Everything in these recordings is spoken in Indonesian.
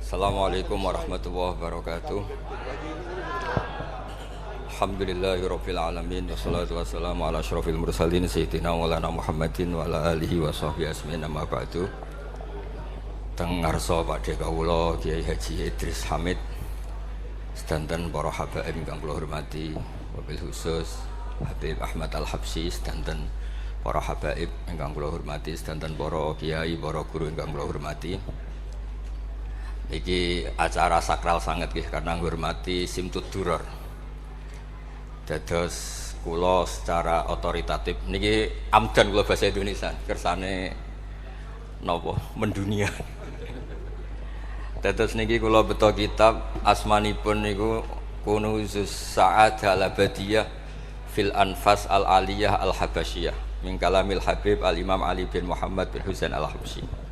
Assalamualaikum warahmatullahi wabarakatuh. Alhamdulillahirabbil alamin wassalatu wassalamu ala asyrofil mursalin sayyidina maulana Muhammadin wa ala alihi wa sahbihi ajmain amma ba'du. Teng ngarsa Pakde kawula Kiai Haji Idris Hamid sedanten para habaib ingkang kula hormati, wabil khusus Habib Ahmad Al-Habsyi sedanten para habaib ingkang kula hormati, sedanten para kiai, para guru ingkang kula hormati. Iki acara sakral sangat nggih karena menghormati Simtud Duror. Dados kula secara otoritatif niki amdan kula bahasa Indonesia kersane napa mendunia. Dados niki kula beto kitab asmanipun niku Kunuzus Sa'adah Al-Abadiyah fil Anfas Al-Aliyah Al-Habasyiyah min kalamil Habib Al-Imam Ali bin Muhammad bin Husain Al-Habsyi.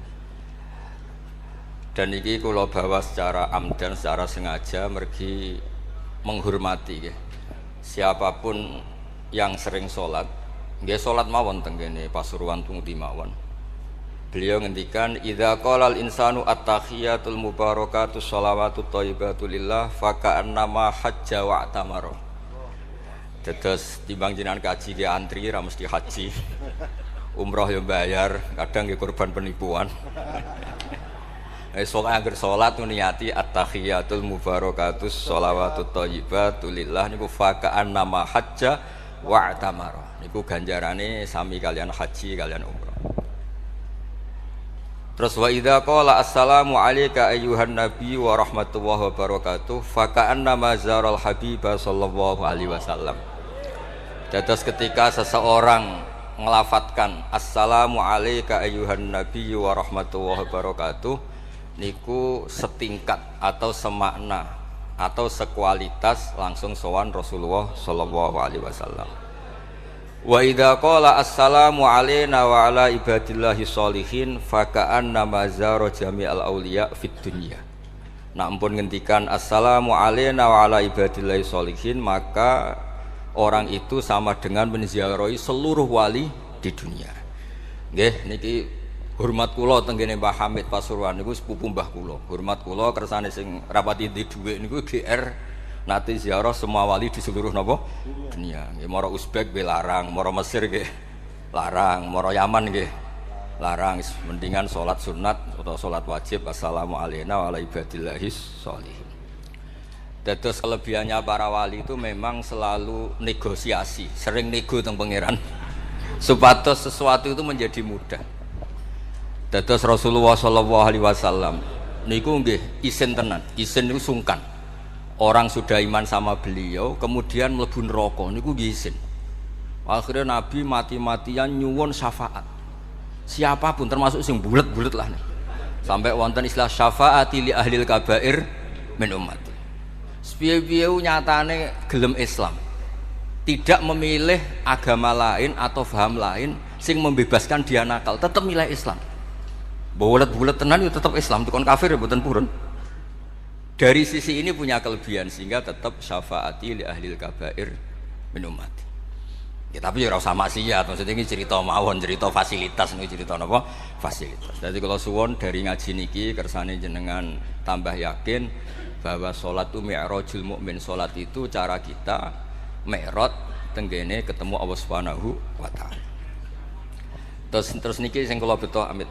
Dan ini kula bawa secara amdan, secara sengaja mergi menghormati ya. Siapapun yang sering sholat, nggih sholat mawon teng kene Pasuruan Tumuti mawon. Beliau ngendikan idza qala al insanu at-tahiyatul mubarakatus shalawatut thayyibatu lillah fa ka'annama hajja wa tamara. Dados timbang jenengan kaji ki antri ra mesti haji. Umroh yo bayar, kadang nggih korban penipuan. Soalnya agar sholat niati at-tahiyatul mubarakatus sholawatut thayyibatu lillah niku faka'an nama hajja wa tamara niku ganjarane sami kalian haji kalian umrah. Terus wa idza qala assalamu alayka ayyuhan nabi wa rahmatullahi wa barakatuh faka'an nama zaral habibah sallallahu alaihi wasallam. Dados ketika seseorang ngelafatkan assalamu alayka ayyuhan nabi wa rahmatullahi wa barakatuh niku setingkat atau semakna atau sekualitas langsung sowan Rasulullah sallallahu alaihi wasallam. Wa idza qala assalamu alaina wa ala ibadillahi sholihin fa ka'anna mazara jami'al auliya fid dunya. Nak ampun ngendikan assalamu alaina wa ala ibadillahi sholihin, maka orang itu sama dengan menziarahi seluruh wali di dunia. Nggih niki hormat kula tenggene Mbah Hamid Pasuruan niku sepupu mbah kula. Hormat kula kersane sing rapati di dhuwit niku GR nate ziarah semua wali di seluruh napa dunia. Nggih mara Uzbek nggih larang, mara Mesir nggih larang, mara Yaman nggih larang. Mendingan salat sunat atau salat wajib assalamu alayna wa ala ibadillahis sholihin. Dados kelebihannya para wali itu memang selalu negosiasi, sering nego teng pangeran. Supados sesuatu itu menjadi mudah. Dados Rasulullah sallallahu alaihi wasallam niku nggih isin tenan, isin niku sungkan. Orang sudah iman sama beliau kemudian mlebu neraka niku nggih isin. Akhirnya Nabi mati-matian nyuwun syafaat. Siapapun termasuk sing bulet-bulet lah nih. Sampai wonten istilah syafaati li ahlil kabair min ummati. Piye-piye nyatane gelem Islam. Tidak memilih agama lain atau paham lain sing membebaskan dia nakal, tetap milih Islam. Bulet-bulet tenan itu tetap Islam, tukon kafir ya mboten purun. Dari sisi ini punya kelebihan sehingga tetap syafaati li ahlil kabair min ummati. Ya tapi ya ora usah maksiat, maksudnya ini cerita mawon, cerita fasilitas niku cerita napa? Fasilitas. Jadi kalau suwon dari ngaji niki kersane jenengan tambah yakin bahwa salat itu mi'rajul mukmin, salat itu cara kita mi'raj tenggene ketemu Allah Subhanahu wa taala. Terus niki sing kula beto amit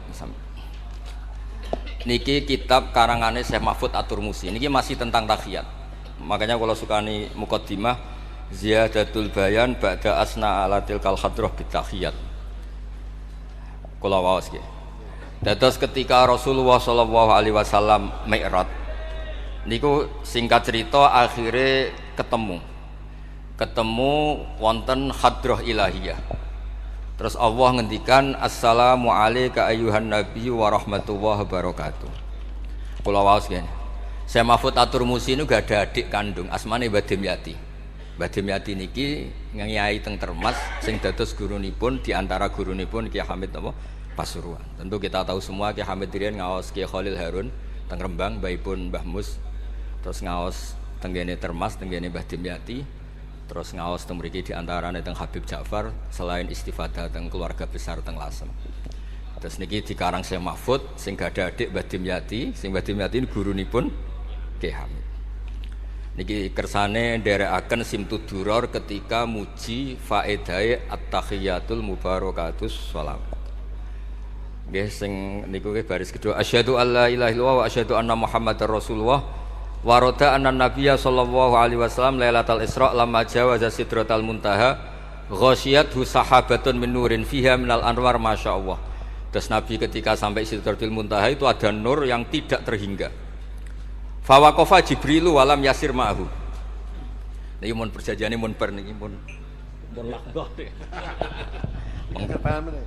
niki kitab karangane Syekh Mahfud At-Turmusi. Niki masih tentang tahiyat. Makanya kalau sukani muqaddimah ziyadatul bayan ba'da asna ala tilkal hadrah bitahiyat. Kula waos nggih. Dados ketika Rasulullah sallallahu alaihi wasallam mi'raj niku singkat cerita akhirnya ketemu wonten hadrah ilahiyah. Terus Allah ngendikan assalamu alayka ayyuhan nabi wa rahmatullahi wabarakatuh. Kula waos ngene. Syekh Mahfud At-Turmusi niku gak ada adik kandung asmane Mbah Dimyati. Mbah Dimyati niki nyai teng Termas sing dados gurunipun di antara gurunipun Ki Hamid napa Pasuruan. Tentu kita tahu semua Ki Hamid riyen ngaos Ki Khalil Harun teng Rembang, mbaipun Mbah Mus. Terus ngaos teng kene Termas teng kene Mbah Dimyati. Terus ngaos teng mriki di antarane teng Habib Ja'far selain istifadah teng keluarga besar teng Lasem. Terus niki dikarang Syekh Mahfud sing gadah adik Mbah Dimyati, sing Mbah Dimyati ini gurunipun Ki Hamid. Niki kersane nderekaken Simtud-Duror ketika muji faedahe at-tahiyatul mubarakatus sholawat. Nggih sing niku nggih baris kedua asyhadu alla ilaha illallah wa asyhadu anna muhammadar rasulullah wa rada anna nabiyya sallallahu alaihi wasallam lailatul isra lamma jawaza sidratal muntaha ghasyiyathu sahabatun min nurin fiha minal anwar masyaallah. Terus Nabi ketika sampai sidratul muntaha itu ada nur yang tidak terhingga. Fa waqafa Jibrilu walam yasir ma'hu. Niki mun perjanjiane mun bar niki mun lakbah.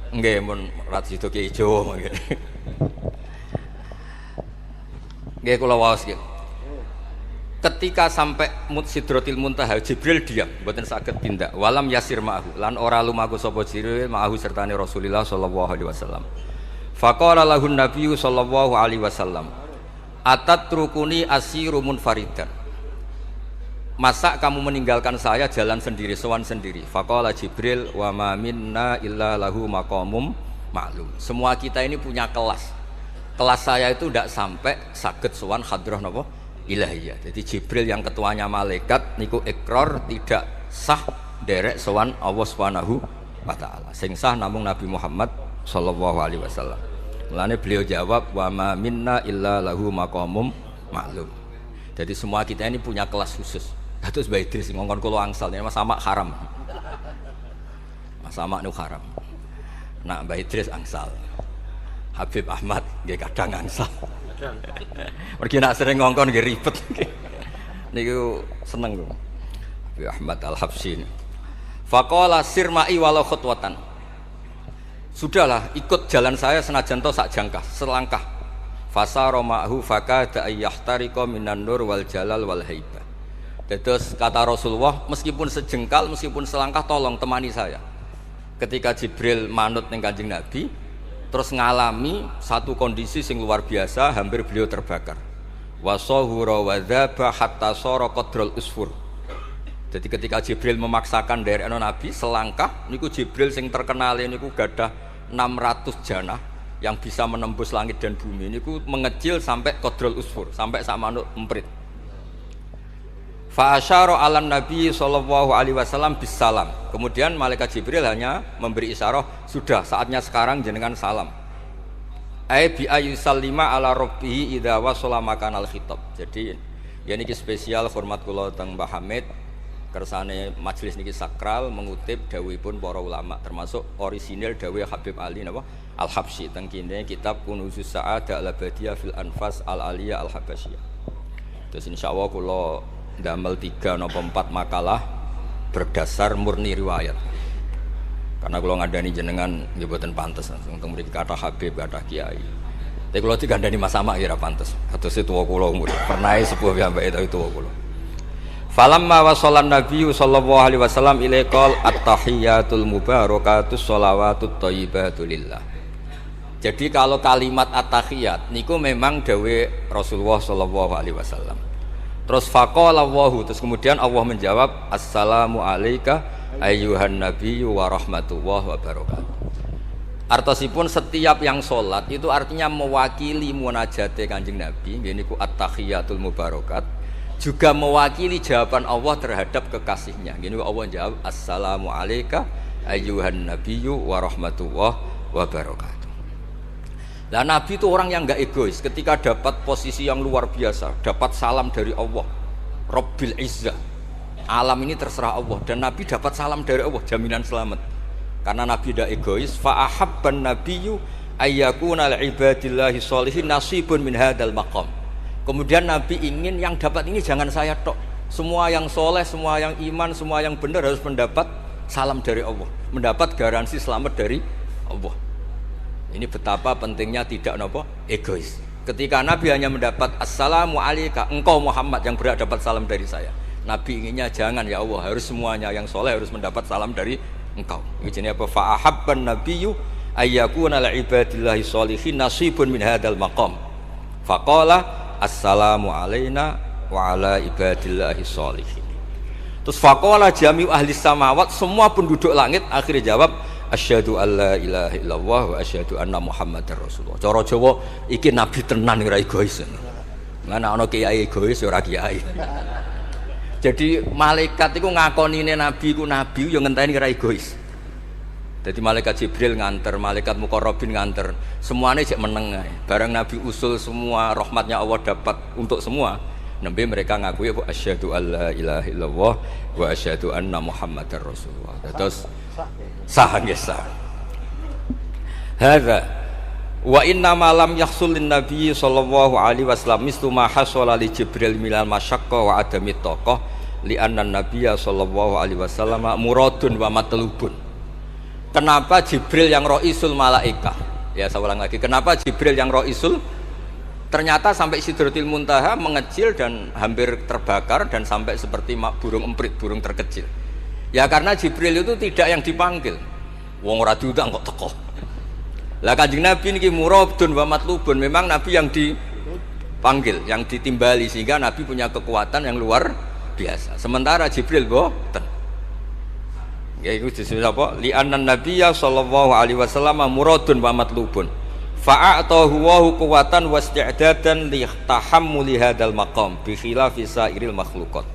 Nggih mun rat sido ki ijo nggih. Nggih kula waos nggih. Ketika sampai Sidratil Muntaha Jibril diam, mboten saged tindak. Walam yasir ma'hu lan ora lumaku sapa Jibril ma'hu sertane Rasulullah sallallahu alaihi wasallam. Faqala lahun nabiyyu sallallahu alaihi wasallam, "Atatrukuni asiru munfaridan." Masa kamu meninggalkan saya jalan sendiri, sowan sendiri? Faqala Jibril, "Wa ma minna illa lahu maqamum ma'lum." Semua kita ini punya kelas. Kelas saya itu tidak sampai saged sowan hadrah napa? Ilahiyah. Jadi Jibril yang ketuanya malaikat niku ikrar tidak sah derek sowan Allah Subhanahu wa taala. Sing sah namung Nabi Muhammad sallallahu alaihi wasallam. Mulane beliau jawab wa ma minna illa lahu maqamum ma'lum. Jadi semua kita ini punya kelas khusus. Dados Mbah Idris ngongkon kula angsal Mas Samak haram. Mas Samak nu haram. Nak Mbah Idris angsal. Habib Ahmad nggih kadang angsal. Mergi nak sering ngongkon nggih ribet. Niku seneng kok. Habib Ahmad Al-Habsyi. Faqala sirma'i walau khutwatan. Sudahlah, ikut jalan saya senajan to sak jangkah, selangkah. Fasara ma'hu fakada ayyahtariqa minan nur wal jalal wal haibah. Terus kata Rasulullah, meskipun sejengkal, meskipun selangkah tolong temani saya. Ketika Jibril manut ning Kanjeng Nabi, terus ngalami satu kondisi sing luar biasa, hampir beliau terbakar. Wasahura wadzaba hatta sara qadrul usfur. Jadi ketika Jibril memaksakan dari Nabi selangkah, niku Jibril sing terkenal niku gadah 600 janah yang bisa menembus langit dan bumi. Niku mengecil sampai qadrul usfur, sampai sak manuk emprit. Fa asyara 'alan Nabi sallallahu alaihi wasallam bisalam. Kemudian malaikat Jibril hanya memberi isyarah, sudah saatnya sekarang jenengan salam. Ai bi ayyusallima ala rabbih idza wasala makanal khitab. Jadi ya niki spesial hormat kula teng Mbah Hamid. Kersane majelis niki sakral mengutip dawuhipun para ulama termasuk orisinil dawuh Habib Ali napa Al-Habsyi teng kene kitab Kunuzus Sa'adah al-Abadiyah fil Anfas al-Aliyah al-Habasyiyah. Terus insyaallah kula damel 3 napa 4 makalah berdasar murni riwayat. Karena kula ngandani jenengan nggih boten pantes untuk mriki kata Habib kata Kiai. Tapi kula digandani Mas Samak ya ora pantes. Atuse tuwa kula umur. Pernah sepuh piyambake tapi tuwa kula. Falamma wasallan Nabi sallallahu alaihi wasallam ilaikal at-tahiyatul mubarakatus sholawatut thayyibatu lillah. Jadi kalau kalimat at-tahiyat niku memang dawuh Rasulullah sallallahu alaihi wasallam. Terus faqala Allahu, terus kemudian Allah menjawab assalamu alayka ayyuhan nabiyyu wa rahmatullahi wa barakatuh. Artosipun setiap yang sholat itu artinya mewakili munajate Kanjeng Nabi, nggih niku at-tahiyatul mubarakat, juga mewakili jawaban Allah terhadap kekasihnya. Gini Allah jawab assalamu alayka ayyuhan nabiyyu wa rahmatullahi wa barakatuh. Lah Nabi itu orang yang enggak egois. Ketika dapat posisi yang luar biasa, dapat salam dari Allah Rabbil Izzah, alam ini terserah Allah, dan Nabi dapat salam dari Allah, jaminan selamat. Karena Nabi tidak egois. Fa ahabban nabiyyu ayyakuna li ibadillahi sholihin nasibun min hadzal maqam. Kemudian Nabi ingin yang dapat ini jangan saya tok. Semua yang soleh, semua yang iman, semua yang benar harus mendapat salam dari Allah, mendapat garansi selamat dari Allah. Ini betapa pentingnya tidak nopo egois. Ketika Nabi hanya mendapat assalamu alayka, engkau Muhammad yang berhak dapat salam dari saya. Nabi inginnya jangan ya Allah, harus semuanya yang soleh harus mendapat salam dari engkau. Ini apa? Fa ahabban nabiyyu ayyakuna li ibadillahi sholihin nasibun min hadzal maqam. Faqala assalamu alayna wa ala ibadillahi sholihin. Terus faqala jami'u ahli samawat, semua penduduk langit akhirnya jawab asyhadu alla ilaha illallah wa asyhadu anna muhammadar rasulullah. Cara Jawa iki nabi tenan ora egois. Mana ana kiai egois ora kiai. Jadi malaikat iku ngakonine nabi iku nabi yo ngenteni ora egois. Jadi malaikat Jibril nganter, malaikat Muqarrabin nganter, semuanya cek meneng ae. Barang Nabi usul semua rahmatnya Allah dapat untuk semua. Nembe mereka ngakui ya asyhadu alla ilaha illallah wa asyhadu anna muhammadar rasulullah. Terus sah nggih sah. Hadza wa inna ma lam yahsul lin nabi sallallahu alaihi wasallam mislu ma hasala li Jibril minal masyaqqa wa adami taqah li anna nabiyya sallallahu alaihi wasallam muradun wa matlubun. Kenapa Jibril yang roisul malaikah? Ya saya ulang lagi. Kenapa Jibril yang roisul? Ternyata sampai Sidratil Muntaha mengecil dan hampir terbakar dan sampai seperti burung emprit, burung terkecil. Ya karena Jibril itu tidak yang dipanggil. Wong ora diundang kok teko. Lah Kanjeng Nabi niki muradun wa matlubun. Memang Nabi yang dipanggil, yang ditimbali sehingga Nabi punya kekuatan yang luar biasa. Sementara Jibril boten. Ya itu disebut apa? Li'annan nabiyya sallallahu alaihi wasallam muradun wa matlubun. Fa'atahu wa quwwatan wa isti'dadan li tahammuli hadzal maqam bi khilafi sairil makhluqat.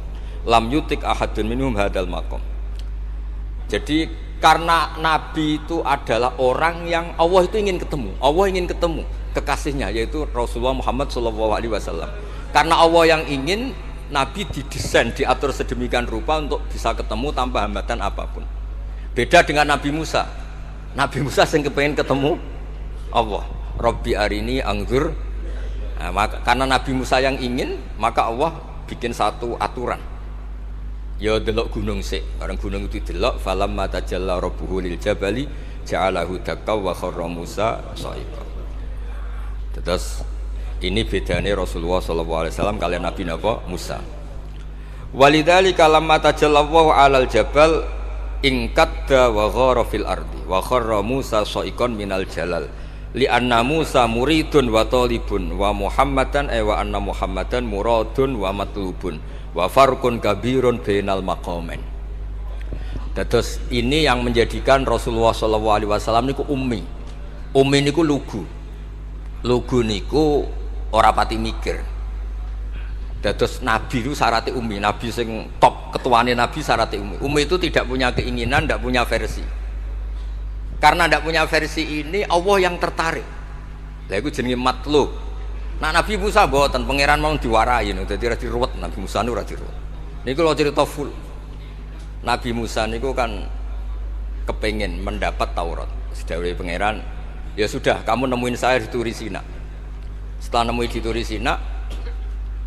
Lam yutik ahadun minhum hadzal maqam. Jadi karena nabi itu adalah orang yang Allah itu ingin ketemu. Allah ingin ketemu kekasihnya yaitu Rasulullah Muhammad sallallahu alaihi wasallam. Karena Allah yang ingin, Nabi didesain, diatur sedemikian rupa untuk bisa ketemu tanpa hambatan apapun. Beda dengan Nabi Musa. Nabi Musa yang kepengen ketemu Allah. Rabbi arini anzur. Nah, karena Nabi Musa yang ingin, maka Allah bikin satu aturan. Ya delok gunung sik. Bareng gunung itu delok, falamma tajalla rabbuhu lil jabali ja'alahu dakka wa kharra Musa sha'iqa. Terus ini bedanya Rasulullah SAW kalian Nabi Musa. Walidzalika lamma tajallallahu 'alal jabal ingkadda wa ghara fil ardi wa kharra Musa sha'iqan minal jalal li anna Musa muridun wa talibun wa Muhammadan wa anna Muhammadan muradun wa matlubun wa farqun kabirun bainal maqamain. Terus ini yang menjadikan Rasulullah SAW niku ummi. Ummi niku lugu. Lugu niku ora pati mikir. Dados nabi itu syaratnya ummi, nabi sing top ketuane nabi syaratnya ummi. Ummi itu tidak punya keinginan, tidak punya versi. Karena tidak punya versi ini Allah yang tertarik. Lah iku jenenge matlub. Nah Nabi Musa mboten pangeran mau diwarai niku dadi ora diruwet Nabi Musa niku ora diruwet. Niku lho cerita full. Nabi Musa niku kan kepengin mendapat Taurat. Sedawuhe pangeran, ya sudah kamu nemuin saya di Turi Sina. Setelah nemuin di Turi Sina,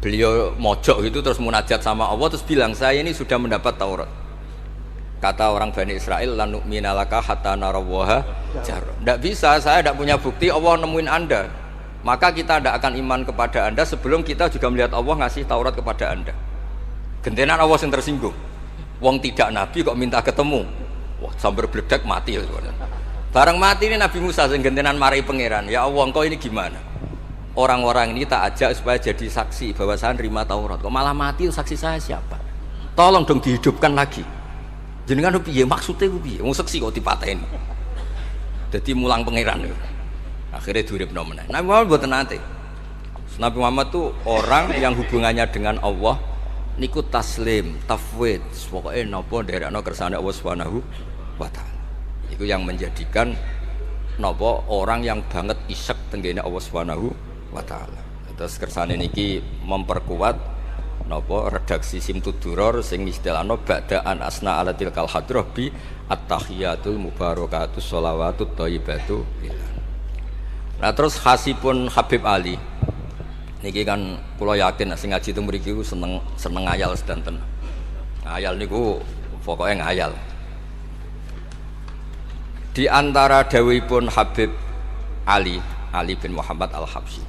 beliau mojok gitu terus munajat sama Allah terus bilang saya ini sudah mendapat Taurat. Kata orang Bani Israel, la nu'mina laka hatta narawaha jarra. Tidak bisa, saya tidak punya bukti Allah nemuin Anda. Maka kita tidak akan iman kepada Anda sebelum kita juga melihat Allah ngasih Taurat kepada Anda. Gentenan Allah yang tersinggung. Wong tidak nabi kok minta ketemu. Wah, sambar bledek mati. Bareng mati ini Nabi Musa yang gentenan marahi pangeran. Ya Allah, engkau ini gimana? Orang-orang ini tak ajak supaya jadi saksi bahwa saya nerima Taurat. Kok malah mati, saksi saya siapa? Tolong dong dihidupkan lagi. Jenengan piye maksudnya piye? Wong seksi kok dipateni. Dadi mulang pangeran. Akhirnya diuripno meneh. Nabi Muhammad mboten nate. Nabi Muhammad tuh orang yang hubungannya dengan Allah niku taslim, tafwid, pokoke napa nderekno kersane Allah Subhanahu wa taala. Iku yang menjadikan napa orang yang banget isek tenggene Allah Subhanahu wa taala. Terus kersane niki memperkuat napa redaksi Simtud Duror sing istilahno ba'daan asna ala tilkal hadrah bi at-tahiyatul mubarakatus sholawatut thayyibatu lillah. Nah terus khasipun Habib Ali niki kan kula yakin sing ngaji teng mriki seneng ngayal sedanten. Ngayal niku pokoke ngayal. Di antara dawuhipun Habib Ali bin Muhammad Al-Habsyi.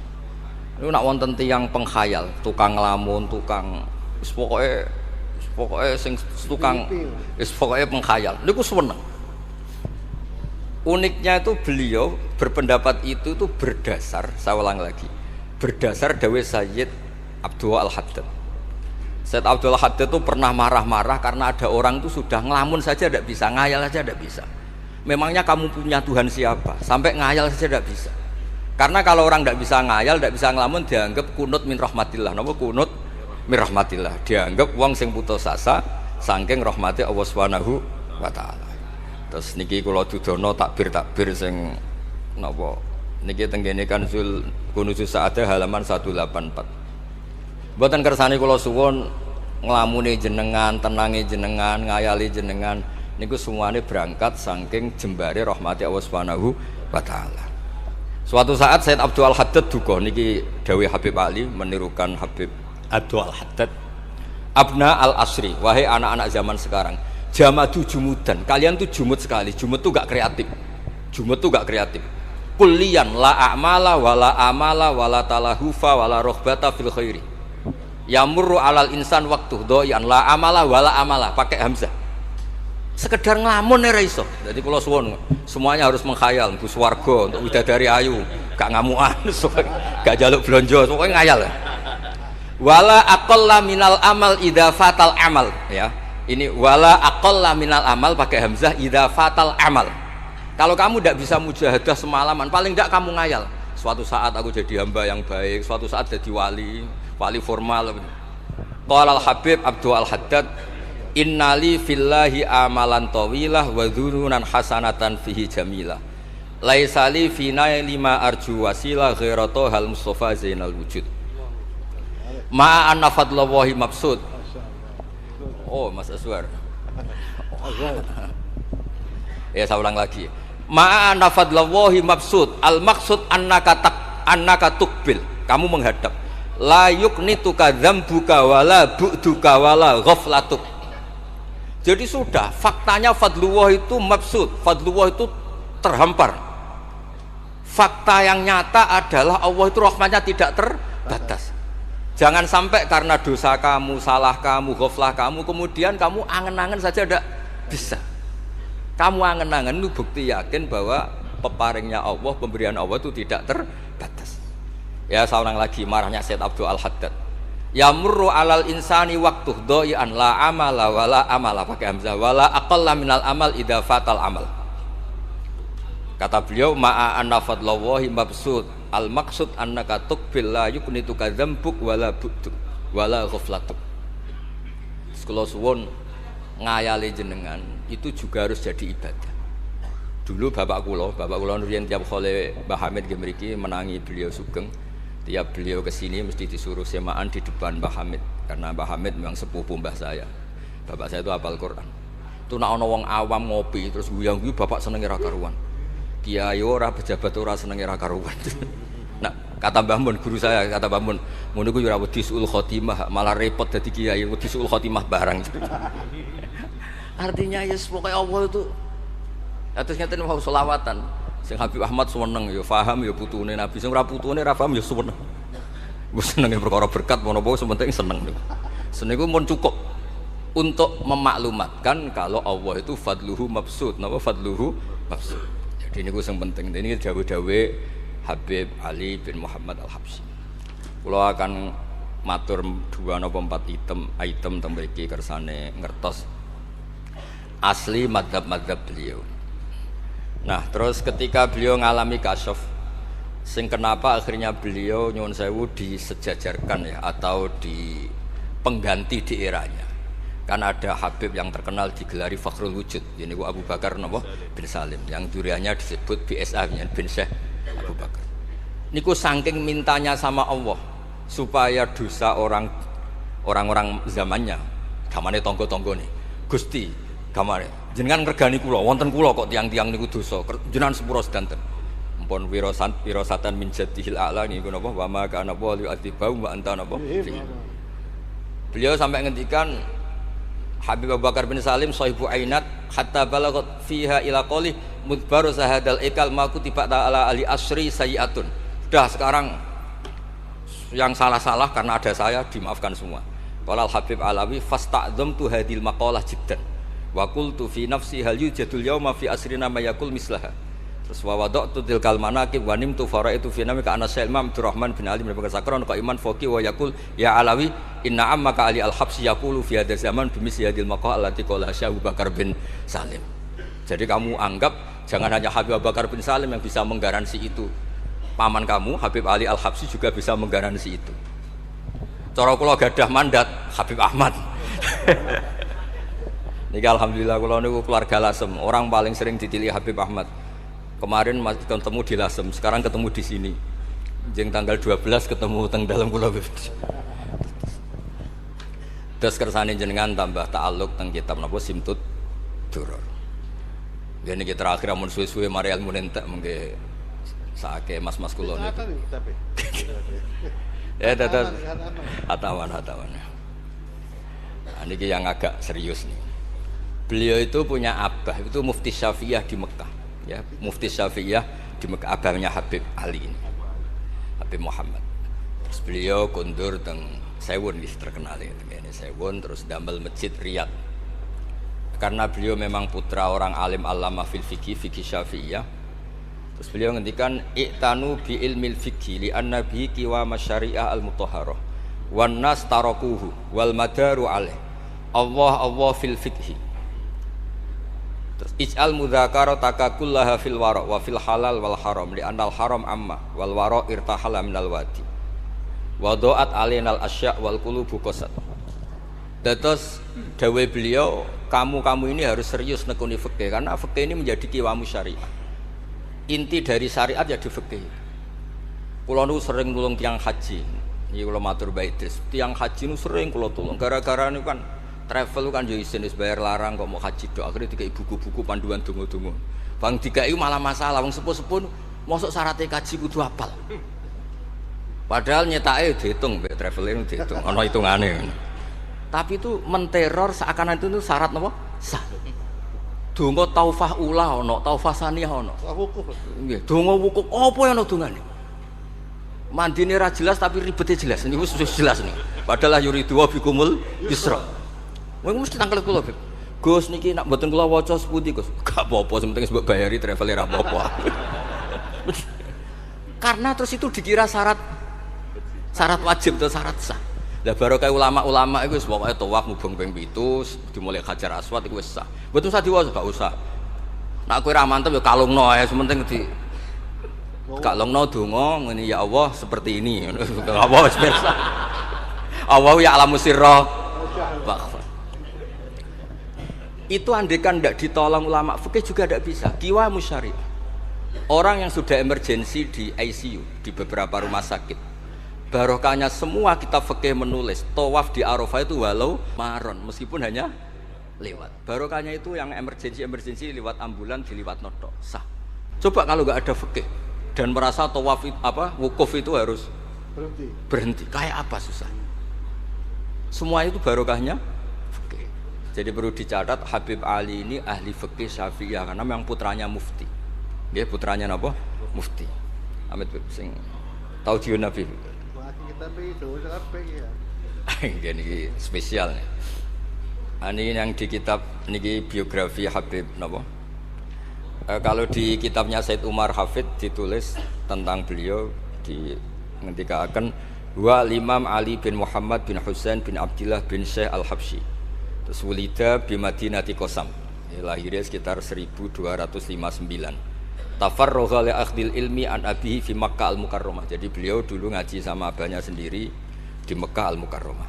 Niku nak wonten tiyang penghayal, tukang nglamun, tukang wis pokoke sing tukang wis pokoke penghayal. Niku seneng. Uniknya itu beliau berpendapat itu tuh berdasar, saya ulang lagi, berdasar dawuh Sayyid Abdul Al-Haddad. Sayyid Abdul Al-Haddad itu pernah marah-marah karena ada orang itu sudah ngelamun saja tidak bisa, ngayal saja tidak bisa. Memangnya kamu punya Tuhan siapa? Sampai ngayal saja tidak bisa. Karena kalau orang tidak bisa ngayal, tidak bisa ngelamun, dianggap kunut min rahmatillah. Napa kunut min rahmatillah? Dianggap wong sing putus asa saking rahmati Allah Subhanahu wa taala. Terus niki kula dudono takbir sing napa niki teng kene kan Kunuzus Sa'adah halaman 184. Mboten kersane kula suwun nglamune jenengan, tenange jenengan, ngayali jenengan niku semuanya berangkat saking jembare rahmati Allah Subhanahu wa taala. Suatu saat Sayyid Abdul Al-Haddad duka niki dawuh Habib Ali menirukan Habib Abdul Al-Haddad. Abna al-asri, wahai anak-anak zaman sekarang, jamadu jumudan, kalian tuh jumud sekali. Jumud tuh gak kreatif. Jumud tuh gak kreatif. Kulliyan la a'mala wala amala wala talahufa wala rohbata fil khairi. Yamurru alal insan waktu doyan la amala wala amala pakai hamzah. Sekedar ngelamun ora iso. Jadi kula suwun semuanya harus menghayal mlebu swarga untuk widadari ayu, gak ngamukan, gak jaluk blonjo, pokoke ngayal. Wala aqalla minal amal idza fatal amal ya. Ini wala aqalla minal amal pakai hamzah idza fatal amal. Kalau kamu tidak bisa mujahadah semalaman, paling tidak kamu ngayal. Suatu saat aku jadi hamba yang baik, suatu saat jadi wali formal. Qala al-Habib Abdul Al-Haddad, innali fillahi amalan tawilah wa dhununan hasanatan fihi jamilah. Laisali fina lima arju wasilah ghairatu hal Mustafa Zainal Wujud. Ma anna fadlallahi mabsud. Oh, Mas Aswar. Ya, saya ulang lagi. Ma anna fadlallahi mabsud. Al maksud annaka tukbil. Kamu menghadap. La yuknituka dzambuka wala bu'duka wala ghaflatuk. Jadi sudah, faktanya fadlullah itu mabsud, fadlullah itu terhampar. Fakta yang nyata adalah Allah itu rahmatnya tidak terbatas. Jangan sampai karena dosa kamu, salah kamu, ghaflah kamu, kemudian kamu angen-angen saja tidak bisa. Kamu angen-angen itu bukti yakin bahwa peparingnya Allah, pemberian Allah itu tidak terbatas. Ya, seorang lagi marahnya Sayyid Abdul Al-Haddad. Yamurru alal insani waktu doyan la amala wala amala pakai hamzah wala aqalla minal amal idza fatal amal. Kata beliau ma'a anna fadlallahi mabsud al maksud annaka tuqbil la yuknituka dzambuk wala bu'duk wala ghaflatuk. Kula suwun ngayali jenengan itu juga harus jadi ibadah. Dulu bapak kula riyen tiap kali Mbah Hamid nggih mriki menangi beliau sugeng. Tiap beliau kesini mesti disuruh semaan di depan Mbah Hamid karena Mbah Hamid memang sepupu mbah saya. Bapak saya itu hafal Quran. Itu nak ana wong awam ngopi terus guyang-guyu bapak senenge ra karuan. Kiai ora pejabat ora senenge ra karuan. Nah, kata Mbah Mun guru saya, kata Mbah Mun, ngono ku yo ora wedi suul khotimah, malah repot dadi kiai wedi suul khotimah barang. Artinya ya pokoke Allah itu atus ngeten mau selawatan. Sing Habib Ahmad seneng ya paham ya putune Nabi, sing ora putune ora paham ya seneng. Wis senenge perkara berkat menapa sementing seneng. Seneng iku mun cukup untuk memaklumatkan kalau Allah itu fadluhu mabsud. Napa fadluhu mabsud. Jadi niku sing penting. Ini dawuh-dawuh Habib Ali bin Muhammad Al-Habsyi. Kula akan matur 2 napa 4 item teng mriki kersane ngertos asli madzhab-madzhab beliau. Nah, terus ketika beliau ngalami kasyaf, sing kenapa akhirnya beliau nyuwun sewu disejajarkan ya atau di pengganti di eranya. Kan ada Habib yang terkenal digelari Fakhrul Wujud, ini Abu Bakar bin Salim, yang duriannya disebut BSA bin Syekh Abu Bakar. Niku saking mintanya sama Allah supaya dosa orang-orang zamannya, gamane tonggo-tonggo nih, Gusti, gamane jenengan ngregani kula, wonten kula kok tiang-tiang niku dosa, jenengan sepura sedanten. Mumpun wirasatan min jadihil a'la niku napa wa ma kana wali atibau wa anta napa. Beliau sampai ngendikan Habib Abu Bakar bin Salim sahibu ainat hatta balagat fiha ila qali mudbaru sahadal ikal ma kutiba ta'ala ali asri sayiatun. Sudah sekarang yang salah-salah karena ada saya dimaafkan semua. Qala Habib Alawi fasta'dzamtu hadil maqalah jiddan. Wa qultu fi nafsi hal yujadul yauma fi asrina ma yaqul mislaha. Terus wa wada'tu tilkal manaqib wa nimtu faraitu fi namika ana Imam Abdurrahman bin Ali bin Bakar Sakron ka iman faqih wa yaqul ya Alawi inna ammaka Ali al-Habsyi yaqulu fi hadha zaman bi misli hadil maqal allati qala Syekh Abu Bakar bin Salim. Jadi kamu anggap Jangan hanya Habib Abu Bakar bin Salim yang bisa menggaransi itu. Paman kamu Habib Ali Al-Habsyi juga bisa menggaransi itu. Cara kula gadah mandat Habib Ahmad. Niki alhamdulillah kula niku keluarga Lasem, orang paling sering dipilih Habib Ahmad. Kemarin ketemu di Lasem, sekarang ketemu di sini. Jeng tanggal 12 ketemu teng dalam kula. Terus kersane jenengan tambah ta'alluq teng kitab napa Simtud Duror. Dene iki terakhir amun suwe-suwe mari ilmu entek mengke sake mas-mas kula niku. Ya dadah. Hatawan. Nah, niki yang agak serius nih. Beliau itu punya abah, itu Mufti Syafi'iyah di Mekah. Ya, Mufti Syafi'iyah di Mekah, abahnya Habib Ali ini. Habib Muhammad. Terus beliau kondur teng Sewun terkenal ini Sewun, terus damel masjid Riyadh. Karena beliau memang putra orang alim alama fil fikih Syafi'iyah. Terus beliau ngendikan i'tanu bi ilmil fikhi li anna bihi qiwam syariah al mutahharah wan nas tarakuhu wal madaru alaih Allah fil fikhi. Terus ij'al mudzakarata kullaha fil wara wa fil halal wal haram li anal haram amma wal wara irtahala minal wadi wa do'at alainal asya' wal qulubu qasad. Terus dawuh beliau, kamu ini harus serius nekuni fikih karena fikih ini menjadi qiwamu syariah. Inti dari syariat ya di fikih. Kula nu sering nulung tiang haji. Iki kula matur bae Idris. Tiang haji nu sering kula tulung. Gara-gara niku kan travel kan yo isin wis bayar larang kok mau haji tok. Akhire dikai buku-buku panduan donga-donga. Bang dikai malah masalah wong sepuh-sepuh mosok syaratnya kaji kudu hafal. Padahal nyetake diitung mbek traveling diitung. Ana hitungane. Tapi itu menteror seakan itu syarat napa? Sah. Donga taufah ula ana, taufah saniyah ana. Wukuf. Nggih, donga wukuf apa yang ana dongane? Mandine ra jelas tapi ribete jelas. Niku wis jelas nih. Padahal yuridu wa bikumul yusra. Wong mesti tangkel kula, Beb. Gus niki nak mboten kula waca sepundi, Gus? Gak apa-apa, sing penting mbok bayari travel ra apa-apa. Karena terus itu dikira syarat wajib atau syarat sah. Lah barokah ulama-ulama iku wis pokoke tawaf mubeng ping 7 dimulai Hajar Aswad iku wis sah. Mboten usah diwaca, gak usah. Nek kowe ra mantep ya kalungno ae, sementing di kalungno donga ngene ya Allah seperti ini. Gak apa wis biasa. Allah ya alamu sirra. Itu andekan ndak ditolong ulama fikih juga ndak bisa. Kiwa musyari. Orang yang sudah emergensi di ICU di beberapa rumah sakit. Barokahnya semua kitab fikih menulis tawaf di Arafah itu walau maron meskipun hanya lewat. Barokahnya itu yang emergensi lewat ambulan diliwat noto sah. Coba kalau nggak ada fikih dan merasa tawaf wukuf itu harus berhenti. Kayak apa susah? Semua itu barokahnya fikih. Jadi perlu dicatat Habib Ali ini ahli fikih Syafi'iyah karena memang putranya mufti. Dia putranya apa? Mufti. Amit sing tahu jiun Nabi. Tapi itu sampai ya. Ini spesial nih. Ini yang di kitab niki biografi Habib napa? Kalau di kitabnya Said Umar Hafid ditulis tentang beliau di ngendikaken wa Imam Ali bin Muhammad bin Husain bin Abdullah bin Syekh Al-Habsyi. Terus wulida bi Madinati Qasam. Lahirnya sekitar 1259. Tafarrugha li akhdil ilmi an abihi fi Makkah al-Mukarramah. Jadi beliau dulu ngaji sama abahnya sendiri di Mekah al-Mukarramah.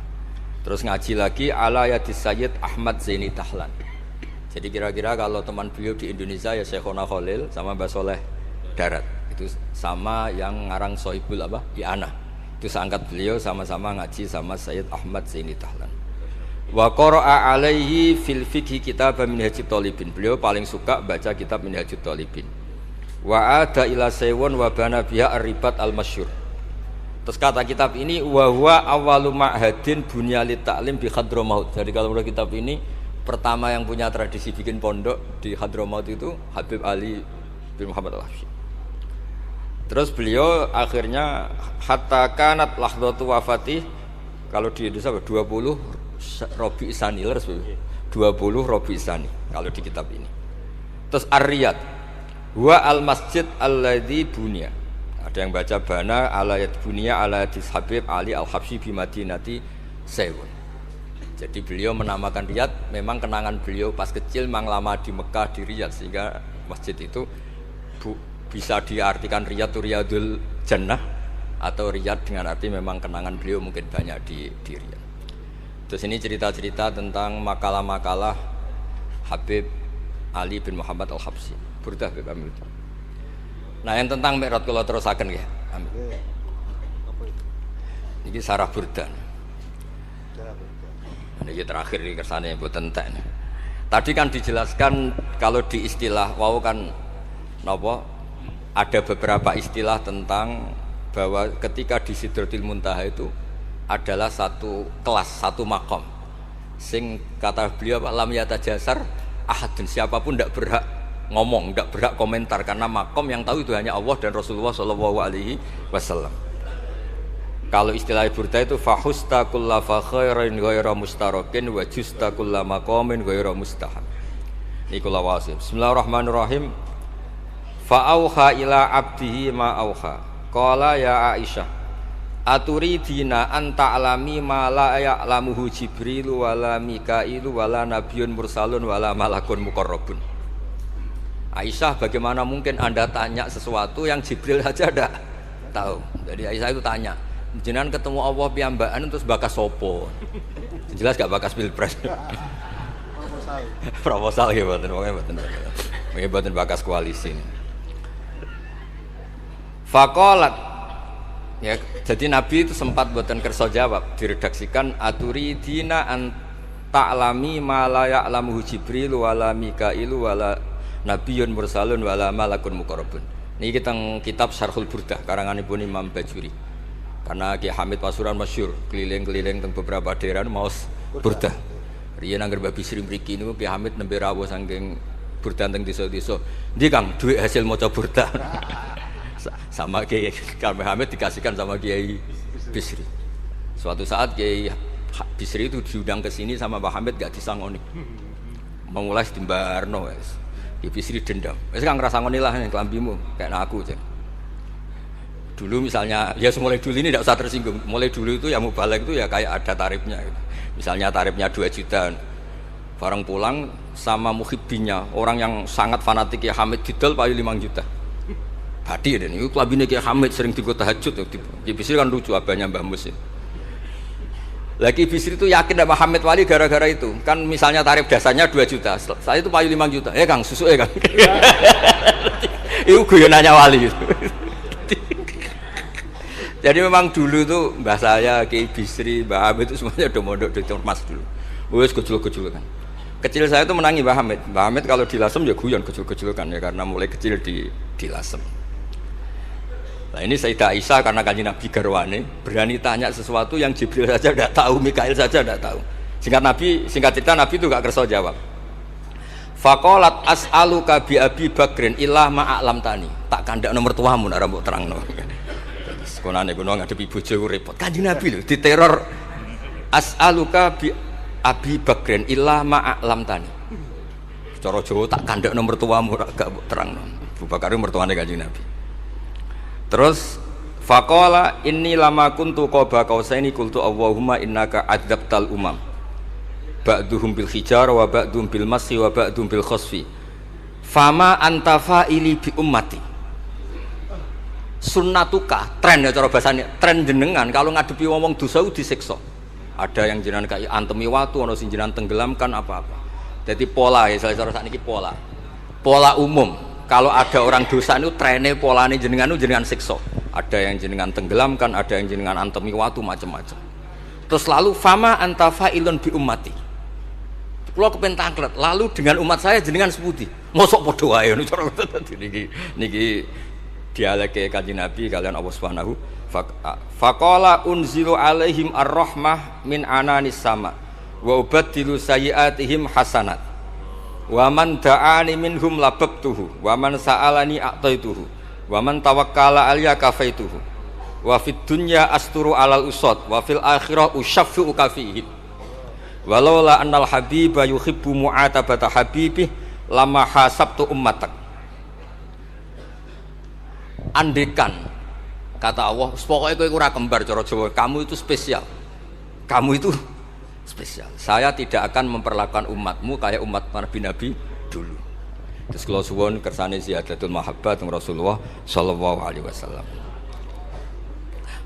Terus ngaji lagi ala yadis Sayyid Ahmad Zaini Tahlan. Jadi kira-kira kalau teman beliau di Indonesia ya Syekhona Khalil sama Mbah Soleh Darat. Itu sama yang ngarang Sohibul I'anah. Itu seangkat beliau sama-sama ngaji sama Sayyid Ahmad Zaini Tahlan. Wa qara'a alaihi fil fiqhi kitab Minhajut Thalibin. Beliau paling suka baca kitab Minhajut Thalibin. Wa ada ila sewon wa bana biha ar-ribat al-masyhur. Terus kata kitab ini wa huwa awwalu ma'hadin bunya li ta'lim bi Hadramaut. Jadi kalau menurut kitab ini pertama yang punya tradisi bikin pondok di Hadramaut itu Habib Ali bin Muhammad Al-Habsyi. Terus beliau akhirnya hatta kanat lahdatu wafati, kalau di Indonesia 20 Rabi Isani 20 Rabi Isani kalau di kitab ini. Terus Ar-Riyad wa al-masjid alladzi bunya. Ada yang baca bana alayat bunya ala hadis Habib Ali Al-Habsyi bi Madinati Sewun. Jadi beliau menamakan Riyadh memang kenangan beliau pas kecil memang lama di Mekah di Riyadh sehingga masjid itu bisa diartikan riyad itu riyadul jannah atau riyad dengan arti memang kenangan beliau mungkin banyak di Riyadh. Terus ini cerita-cerita tentang makalah-makalah Habib Ali bin Muhammad Al-Habsyi. Burdah Habib Amil. Nah yang tentang Mi'raj kalau terusaken ya. Amin. Apa itu? Ini sarah burdah. Cara berjalan. Ini terakhir di kersane mboten entek. Tadi kan dijelaskan kalau di istilah wau kan napa ada beberapa istilah tentang bahwa ketika di Sidratul Muntaha itu adalah satu kelas, satu makom. Sing kata beliau lam yatajasar ahadun, siapapun tidak berhak ngomong, tidak berhak komentar karena makom yang tahu itu hanya Allah dan Rasulullah SAW. Kalau istilah burda itu fahusta kulla fakhairin ghaira mustarakin wa justa kulla maqamin ghaira mustahab. Niku lawasim. Bismillahirrahmanirrahim. Fa auha ila abdihi ma auha. Qala ya Aisyah aturidina an ta'lami ma la ya'lamuhu Jibril wala Mikailu wala nabiyyun mursalun wala malakun muqarrabun. Aisyah, bagaimana mungkin Anda tanya sesuatu yang Jibril saja tidak tahu. Jadi Aisyah itu tanya, jenengan ketemu Allah piyambakan terus bakas sopo? Jelas gak bakas pilpres. Proposal ya mboten bakas koalisi. Faqalat ya, jadi Nabi itu sempat mboten kersa jawab, diredaksikan aturidina an ta'lami ma la ya'lamuhu Jibril wala Mikailu wala nabiyyun mursalun wala malakun muqarrabun. Niki teng kitab Syarhul Burdah karanganipun Imam Bajuri. Karena Ki Hamid Pasuruan masyhur keliling-keliling teng beberapa daerah maos Burdah. Riyen angger Mbah Bisri mriki niku Ki Hamid nembe rawuh saking Burdah teng desa-desa. Ndi Kang duit hasil maca Burdah. Sama Kiai Kamil Hamid dikasihkan sama Kiai Bisri. Suatu saat Kiai Bisri itu diundang ke sini sama Mbah Hamid gak disangoni. Memulai dimbarno wis. Kiai Bisri dendam. Wis Kang ngrasangoni lah ning klambimu kayak aku aja. Dulu misalnya ya mulai dulu ini tidak usah tersinggung. Mulai dulu itu yang mubalek itu ya kayak ada tarifnya gitu. Misalnya tarifnya 2 juta. Barang pulang sama muhibbinya, orang yang sangat fanatik Kiai Hamid didol payu 5 juta. Hadi dan itu kelabine Kiai Hamid sering digo tahajud. Ki Bisri kan lucu abahnya Mbah Mus. Lagi Bisri itu yakin sama Hamid Wali gara-gara itu. Kan misalnya tarif dasarnya 2 juta. Saya itu payu 5 juta. Kang, susu Kang. Itu guyonannya Wali gitu. Jadi memang dulu itu mbah saya, Kiai Bisri, Mbah Hamid itu semuanya udah mondok di Mas dulu. Wes kecil-kecil kan. Kecil saya itu menangi Mbah Hamid. Mbah Hamid kalau dilasem ya guyon kecil-kecil kan ya karena mulai kecil dilasem. Nah ini Sayyidah Aisyah karena Kanjeng Nabi garwane berani tanya sesuatu yang Jibril saja tidak tahu, Mikail saja tidak tahu. Singkat cerita Nabi itu gak kersa jawab. Faqalat as'aluka bi Abi Bakrin illah ma'alam tani. Tak kandak nomor tuamu nak rambut terangno. Sekonane kuno ngadepi bojo repot. Kanjeng Nabi lho diteror as'aluka bi Abi Bakrin illah ma'alam tani. Cara Jawa tak kandak nomor tuamu gak terangno. Abu Bakar mertuane Kanjeng Nabi. Terus faqala inni lama kuntu qaba qausaini qultu Allahumma innaka adzabtal umam ba'duhum bil hijar wa ba'dhum bil masyi wa ba'dhum bil khasfi fama anta fa'ili bi ummati. Sunnatuka tren ya cara bahasane, tren jenengan kalau ngadepi wong dosa disiksa. Ada yang jenengan kaya antemi watu, ana sing jenengan tenggelamkan apa-apa. Jadi pola ya cara sakniki pola umum. Kalau ada orang dosa itu trennya polanya jenengan itu jenengan siksa. Ada yang jenengan tenggelamkan, ada yang jenengan antemi watu macam-macam. Terus lalu fama anta fa'ilun bi ummati. Kula kepen tanglet, lalu dengan umat saya jenengan seputi. Mosok padha wae ngono cara niki dialeke Kanjeng Nabi kalian Allah Subhanahu faqala unzilu alaihim ar-rahmah min ananis sama wa ubaddilu sayyi'atihim hasanat. Wa man da'ani minhum lababtuhu wa man sa'alani a'taituhu wa man tawakkala alayya kafaituhu wa fid dunya asturu alal usad wa fil akhirah usyaffi'u kafihim walaula annal habiba yuhibbu mu'atabata habibih lama hasabtu ummatak. Andekan kata Allah pokoknya kowe ora kembar cara Jawa, kamu itu spesial, kamu itu spesial. Saya tidak akan memperlakukan umatmu kayak umat Nabi-Nabi dulu. Terus kula suwun kersane ziyadatul mahabbah teng Rasulullah sallallahu alaihi wasallam.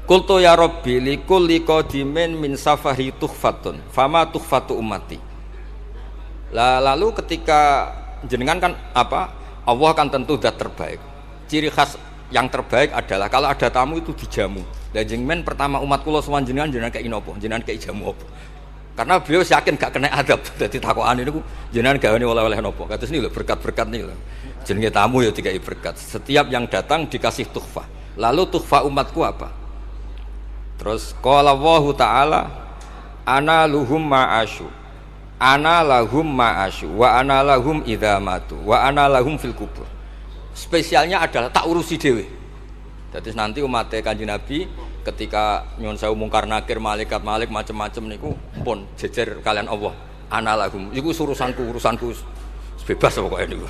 Qultu ya Rabbi likulli qadimin min safari tuhfatun fama tuhfatu ummati. Lalu ketika jenengan kan apa? Allah kan tentu zat terbaik. Ciri khas yang terbaik adalah kalau ada tamu itu dijamu. Lah jenengan pertama umat kula sowan jenengan kei napa? Jenengan kei jamu apa? Karena beliau yakin gak kena adab. Dadi takokane niku jenengan gawe oleh-oleh napa? Kados niku lho berkat-berkat niku lho. Jenenge tamu ya dikai berkat. Setiap yang datang dikasih tuhfah. Lalu tuhfah umatku apa? Terus qala Allahu ta'ala ana luhum ma'asyu. Ana lahum ma'asyu wa ana lahum idza matu wa ana lahum fil kubur. Spesialnya adalah tak urusi dhewe. Jadi nanti umat Kanjeng Nabi ketika nyuwun sewu mungkar nakir malaikat malik macam-macam niku pun jejer kalian Allah. Ana lahum iku urusanku bebas pokoke niku.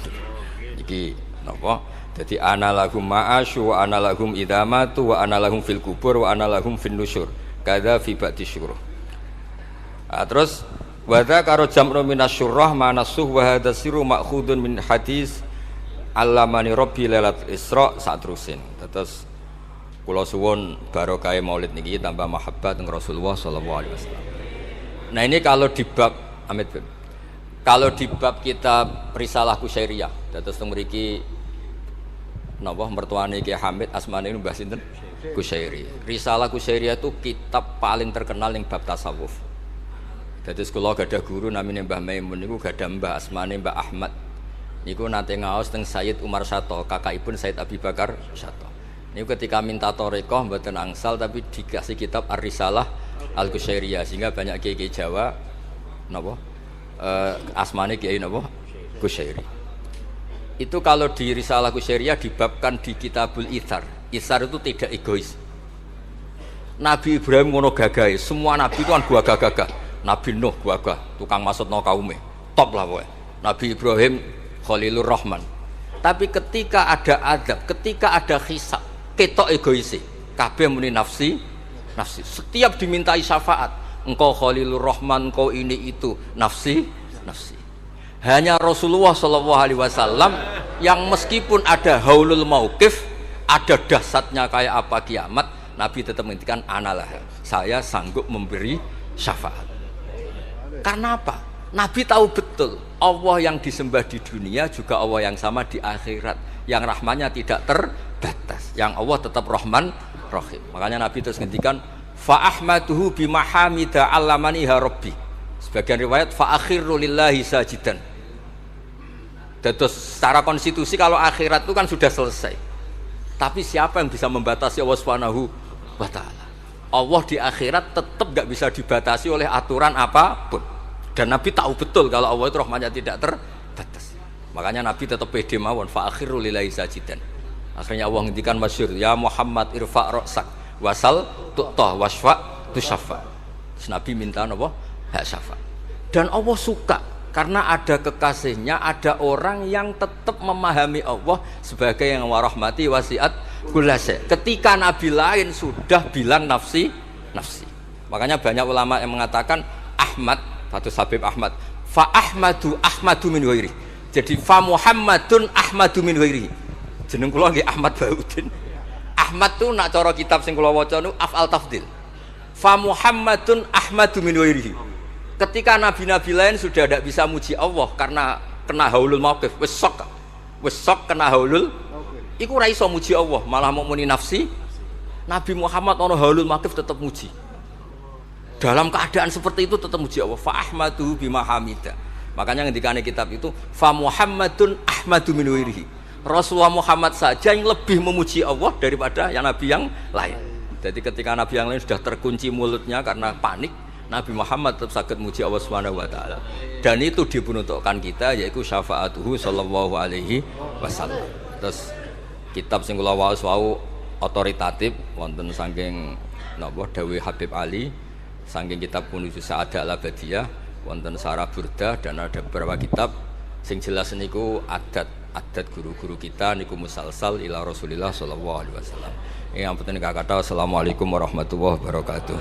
Iki napa? Jadi ana lahum ma'asyu wa ana lahum idza matu wa ana lahum fil kubur wa ana lahum fin nusyur. Kadza fi ba'di syuruh. Terus wa dzakara jam'u minasyurrah manasuh wa hadza sirru ma'khudun min hadis allamani rabbi lailatul isra satrusin. Terus kula suwun barokah maulid niki tambah mahabbah teng Rasulullah sallallahu alaihi wasallam. Nah ini kalau di bab Amit Beb. Kalau di bab kitab Risalah Kusyairiyah, terus teng mriki napa mertuane Ki Hamid asmane Mbah sinten? Kusyairi. Risalah Kusyairiyah itu kitab paling terkenal ning bab tasawuf. Dadi kula gadah guru namine Mbah Maimun niku gadah Mbah asmane Mbah Ahmad. Niku nate ngaos teng Sayyid Umar Sato, kakakipun Sayyid Abi Bakar Sato. Niku ketika minta thariqah mboten angsal tapi dikasih kitab Ar-Risalah Al-Kusyairiyah sehingga banyak kiai Jawa napa asmane kiai napa Kusyairi. Itu kalau di Risalah Kusyairiyah dibabkan di Kitabul Itsar. Itsar itu tidak egois. Nabi Ibrahim ngono gagahe, semua nabi itu kan gagah-gagah. Nabi Nuh gagah, tukang maksudno kaume. Top lah pokoknya. Nabi Ibrahim Khalilur Rahman. Tapi ketika ada adab, ketika ada hisab, ketok egoise. Kabeh muni nafsi. Setiap dimintai syafaat, engkau Khalilur Rahman, engkau ini itu, nafsi. Hanya Rasulullah SAW yang meskipun ada haulul mauqif, ada dahsyatnya kayak apa kiamat, Nabi tetap menghentikan analah. Saya sanggup memberi syafaat. Karena apa? Nabi tahu betul Allah yang disembah di dunia juga Allah yang sama di akhirat. Yang rahmannya tidak terbatas. Yang Allah tetap Rahman Rahim. Makanya Nabi terus menghentikan fa ahmaduhu bimahamida allamani ha rabbi. Sebagian riwayat fa akhiru lillahi sajidan. Terus secara konstitusi kalau akhirat itu kan sudah selesai. Tapi siapa yang bisa membatasi Allah Subhanahu wa taala? Allah di akhirat tetap gak bisa dibatasi oleh aturan apapun. Dan Nabi tahu betul kalau Allah itu rahmatnya tidak terbatas. Makanya Nabi tetap pede mawon fa akhiru lillahi sajidan. Akhirnya Allah ngendikan masyhur ya Muhammad irfa' ra'sak wasal tu'ta wasfa tusaffa. Nabi minta napa? Hak syafaat. Dan Allah suka karena ada kekasihnya, ada orang yang tetap memahami Allah sebagai yang warahmati wasiat kullase. Ketika Nabi lain sudah bilang nafsi. Makanya banyak ulama yang mengatakan Ahmad, Fathus Habib Ahmad, fa Ahmadu min ghairi. Jadi fa Muhammadun Ahmadu min ghairi. Jeneng kula nggih Ahmad Baudin. Ahmad tuh nak cara kitab sing kula waca niku af'al tafdil. Fa Muhammadun Ahmadu min ghairi. Ketika nabi-nabi lain sudah tidak bisa muji Allah karena kena haulul mauqif, wis sok kena haulul, iku ora iso muji Allah, malah mau muni nafsi. Nabi Muhammad ono haulul mauqif tetap muji. Dalam keadaan seperti itu tetap muji Allah. Fa ahmadu bima hamida. Makanya ngendikane kitab itu fa Muhammadun Ahmadu min ghairihi. Rasulullah Muhammad saja yang lebih memuji Allah daripada yang nabi yang lain. Jadi ketika nabi yang lain sudah terkunci mulutnya karena panik, Nabi Muhammad tetap sakit muji Allah Subhanahu wa taala. Dan itu diperuntukkan kita yaitu syafaatuhu sallallahu alaihi wasallam. Terus kitab sing kula waos wau otoritatif wonten saking napa dawuh Habib Ali, saking kitab Kunuz Sa'adah Al-Abadiyah, wonten Sarah Burda dan ada beberapa kitab sing jelas niku adat guru-guru kita niku musalsal ila Rasulillah sallallahu alaihi wasallam. Yang penting kata assalamualaikum warahmatullahi wabarakatuh.